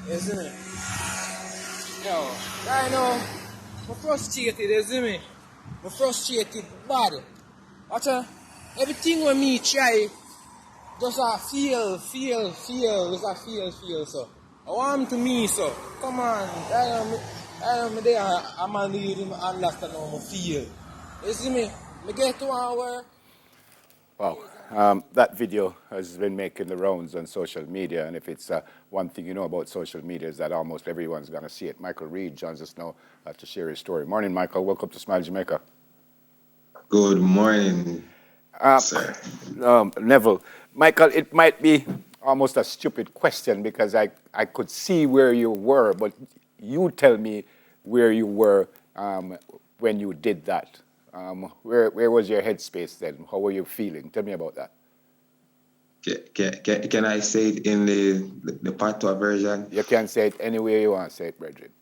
isn't it? Yo, right now, I'm frustrated, isn't me? I'm frustrated bad. Watch everything when me try, just feel, so. I want him to me, so. Come on, I am there, I'm gonna need him understand how I feel. You see me? I get to one where. Wow. That video has been making the rounds on social media, and if it's one thing you know about social media is that almost everyone's going to see it. Michael Reid joins us now to share his story. Morning, Michael. Welcome to Smile Jamaica. Good morning, sir. Neville, Michael, it might be almost a stupid question because I could see where you were, but you tell me where you were when you did that. Where was your headspace then? How were you feeling? Tell me about that. Can I say it in the patois version? You can say it any way you want to say it, Bridget.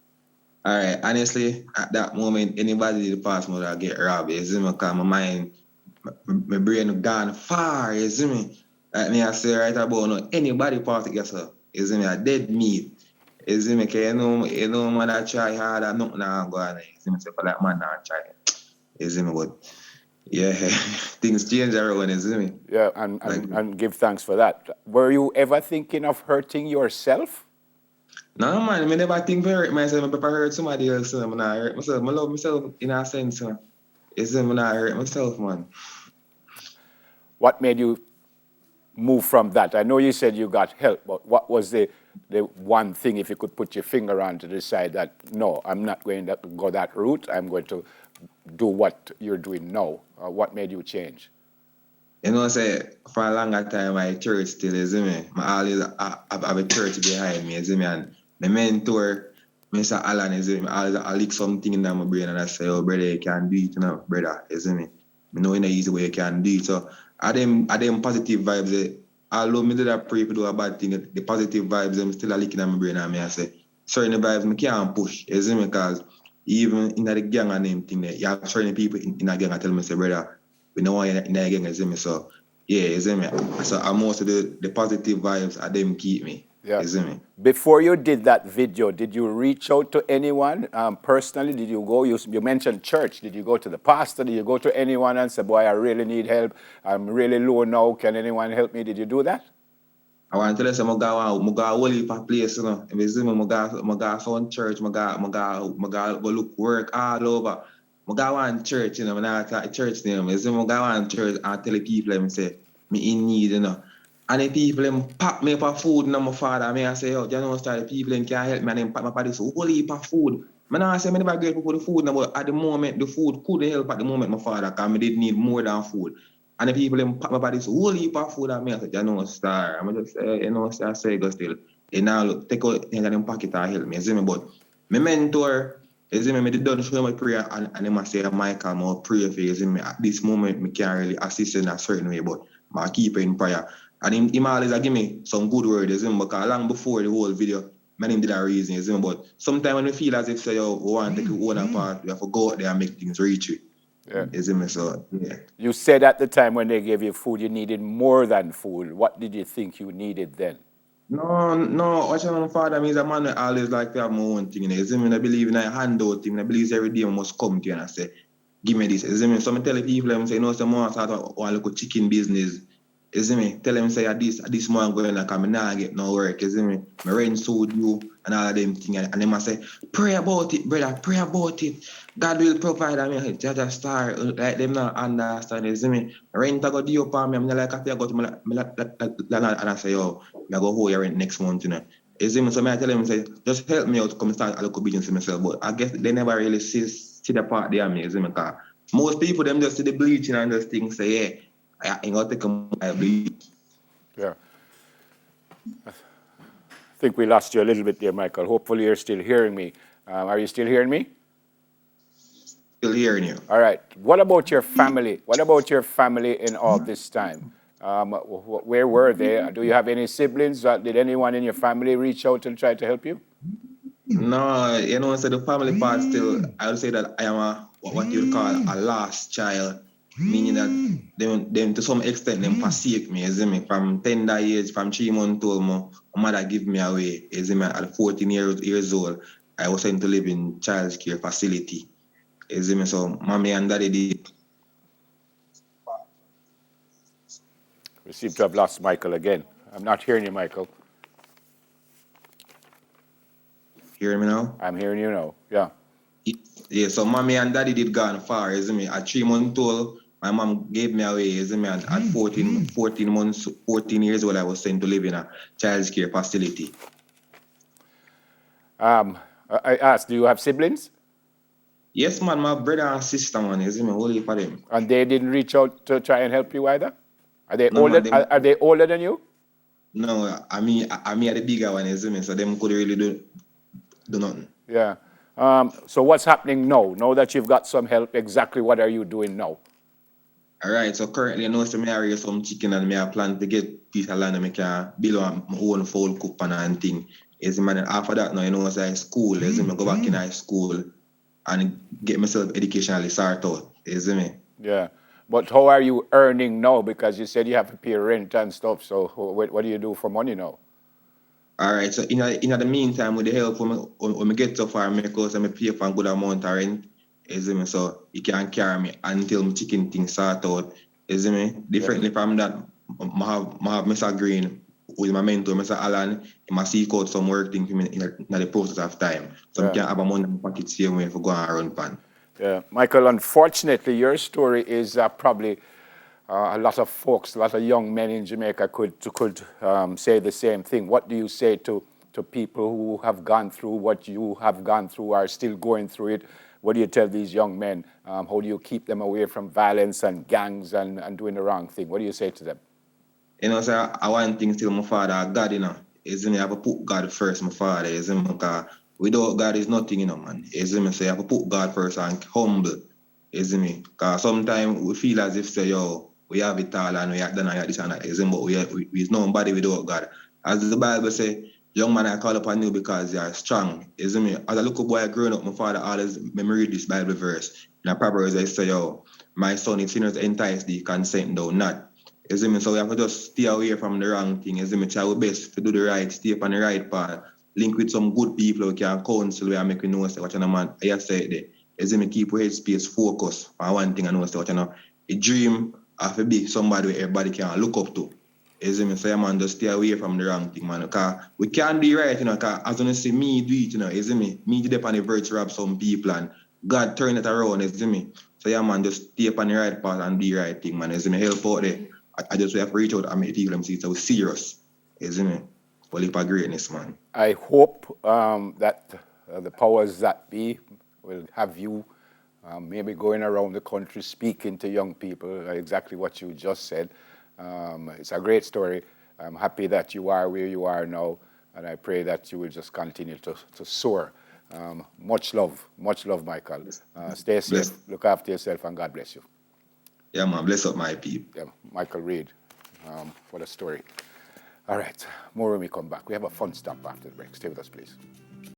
All right. Honestly, at that moment, anybody in the past would get robbed. You see me? Because my mind, my brain gone far. You see me? Like me, I say right about now, anybody part of yourself. You see me? A dead meat. You see me? Because you know, man, I try hard and nothing now go on. You see me? So for that man, I try. You see me? But yeah, things change around. You see me? Yeah, and give thanks for that. Were you ever thinking of hurting yourself? No, man, I never think very myself. I hurt somebody else. I hurt myself. I love myself in a sense. It's I hurt myself, man. What made you move from that? I know you said you got help, but what was the one thing, if you could put your finger on to decide that, no, I'm not going to go that route, I'm going to do what you're doing now? What made you change? You know, say for a longer time, my church still is me. I always have a church behind me, is me, and the mentor, Mr. Alan, is me. I lick something in my brain and I say, oh, brother, you can do it, you know, brother, is me. I know in a easy way you can do it. So, are them positive vibes, although me did that pray to do a bad thing, the positive vibes, I'm still a licking in my brain and I say, certain vibes, I can't push, is me, because even in the gang and them thing, you have certain people in a gang and tell me, say, brother, we know why in the gang, is me, so, yeah, is me. So, most of the positive vibes, them keep me, is me. Before you did that video, did you reach out to anyone personally? Did you go, you mentioned church, did you go to the pastor? Did you go to anyone and say, boy, I really need help, I'm really low now, can anyone help me? Did you do that? I want to tell you, I'm going to whole heap of place, you know. If you see me, I'm going to found church, I'm going to go look work all over. I'm going to church, you know, I'm not at church name. You see me, I'm going to church and tell the people, them say, me in need, you know. And the people, them pack me up of food, you know, my father. I say, oh, you know, the people, them can help me, and them pack me up of this whole heap of food. I say, I never grateful for the food, but at the moment, the food couldn't help at the moment, my father, because I did need more than food. And the people them pop my body so whole heap of food at me. I said, you know, star. I'm just say, you know, star say go still. And now look, take out things in them pocket and help me. You see me? But my mentor, you see me, I done show my prayer and them I say, Michael, I'm pray for you. You see me? At this moment, I can't really assist in a certain way, but I keep it in prayer. And him always give me some good words, you see me? Because long before the whole video, my name did a reason, you see me? But sometimes when we feel as if say, oh, we want to take your own apart, we have to go out there and make things reach you. Yeah. You see me? So, yeah. You said at the time when they gave you food, you needed more than food. What did you think you needed then? No. Watch my father means a man that always like to have my own thing. You see me? I believe in a handout thing. I believe every day I must come to you and I say, give me this. You see me? So I tell the people, I say, no, some more start one little chicken business. You see me? Tell them, say, this man going like, I'm not get no work. You see me? My rent so due and all of them things. And them I say, pray about it, brother, pray about it. God will provide. I mean, Jaja star, like them not understand. You see me? Rent I go due upon me. I'm not like, I go to my landlord and I say, yo, I go hold your rent next month, you know. You see me? So I tell them, say, just help me out to come start a local business myself. But I guess they never really see the part there, me, you see me? Because most people, them just see the bleaching and just think, say, yeah, I ain't gonna take them bleach. Yeah. I think we lost you a little bit there, Michael. Hopefully you're still hearing me. Are you still hearing me? Still hearing you. All right. What about your family? What about your family in all this time? Where were they? Do you have any siblings? Did anyone in your family reach out and try to help you? No, you know, so the family part still, I would say that I am what you would call a last child, meaning that them to some extent them forsake me, you see me, from tender age, from 3 months old, my mother give me away, you see me, at 14 years old, I was sent to live in child care facility, you see me, so mommy and daddy did. We seem to have lost Michael again. I'm not hearing you, Michael. Hear me now? I'm hearing you now. Yeah. Yeah, so mommy and daddy did gone far, you see me, at 3 months old, my mom gave me away, you see me, and at 14 years old, I was sent to live in a child care facility. I asked, do you have siblings? Yes, man, my brother and sister, man, you see me, only for them. And they didn't reach out to try and help you either? Are they No, older? man, Are they older than you? no, I mean, the bigger one, you see me, so them could really do nothing. Yeah. So what's happening now? Now that you've got some help, exactly what are you doing now? All right, so currently, I know so I raise some chicken and I plan to get piece of land and I can build my own fowl coop and thing. Is man, and after that, now you know, I school, is me go back in high school and get myself educationally sorted out, is me. Yeah. But how are you earning now? Because you said you have to pay rent and stuff. So what do you do for money now? All right, so in the meantime, with the help when I get so far, I close and I pay for a good amount of rent, is me, so you can carry me until my chicken thing sort out, is me. Differently from that, I have Mr. Green with my mentor, Mr. Alan, I must seek out some work thing for me in the process of time. So I can have a money in my pocket same way for going and run pan. Yeah. Michael, unfortunately, your story is probably a lot of folks, a lot of young men in Jamaica could say the same thing. What do you say to people who have gone through what you have gone through, are still going through it? What do you tell these young men? How do you keep them away from violence and gangs and doing the wrong thing? What do you say to them? You know, so I want things still my father, God, you know. Is me, I have to put God first, my father, is me, because without God is nothing, you know, man. Is me, so you have to put God first and humble, is me. Because sometimes we feel as if, say, yo, we have it all and we have done this and that, is me, but we nobody without God. As the Bible say, young man, I call upon you because you are strong, is me. As a little boy growing up, my father always memorized this Bible verse. In the Proverbs, I say, yo, my son, if sinners entice thee, consent thou not. You see me? So we have to just stay away from the wrong thing. You see me? Try our best to do the right, stay up on the right path, link with some good people who can counsel where I make you know say what you know, man. I say it there. You see me? Keep your headspace focused on one thing and know say what you know. A dream have to be somebody where everybody can look up to. You see me? So yeah, man, just stay away from the wrong thing, man. Because we can't do it right, you know, because as you see me do it, you know, you see me? Me did up on the virtue of some people and God turn it around, you see me? So yeah, man, just stay up on the right path and do the right thing, man. You see me? Help out there. I just have to reach out and make people see it was serious, isn't it? For leap of greatness, man. I hope that the powers that be will have you maybe going around the country speaking to young people, exactly what you just said. It's a great story. I'm happy that you are where you are now, and I pray that you will just continue to soar. Much love, Michael. Stay safe, Bless. look after yourself, and God bless you. Yeah, man. Bless up my people. Yeah, Michael Reid, for the story. All right, more when we come back. We have a fun stop after the break. Stay with us, please.